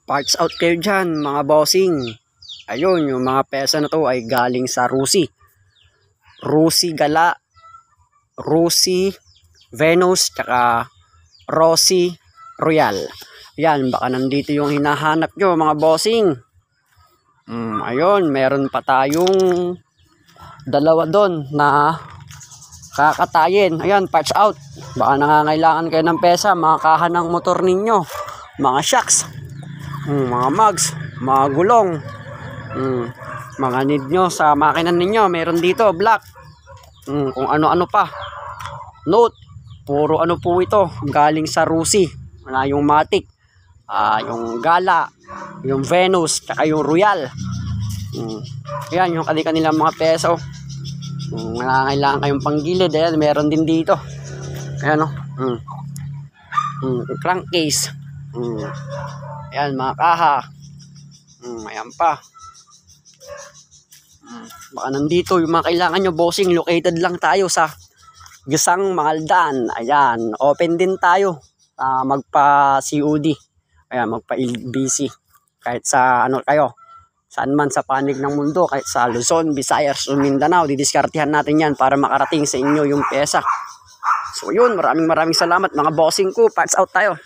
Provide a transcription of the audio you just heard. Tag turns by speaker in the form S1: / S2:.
S1: Parts out kayo dyan mga bossing. Ayun, yung mga pesa na to ay galing sa Rusi. Rusi Gala, Rusi Venus, tsaka Rossi Royal. Yan, baka nandito yung hinahanap nyo mga bossing. Ayun, meron pa tayong dalawa doon na kakatayin. Ayan, parts out. Baka nangangailangan kayo ng pesa, mga kahan ng motor ninyo, mga shocks, mga mugs, mga gulong, mga need nyo sa makina ninyo. Meron dito, black, kung ano-ano pa. Note, puro ano po ito, galing sa Rusi. Wala yung Matic, yung Gala, yung Venus, tsaka yung Royal. Ayan, yung kanilang mga peso. Kailangan kayong panggilid. Ayan, meron din dito. Ayan, crankcase. Ayan, mga kaha. Ayan pa. Baka nandito yung mga kailangan nyo, bossing. Located lang tayo sa Gesang Mangaldan. Ayan, open din tayo. Magpa-COD. Ayan, magpa-LBC. Kahit sa ano kayo, saan man sa panig ng mundo, kahit sa Luzon, Visayas o Mindanao, didiskartihan natin yan para makarating sa inyo yung pesa. So yun, maraming salamat mga bossing ko. Parts out tayo.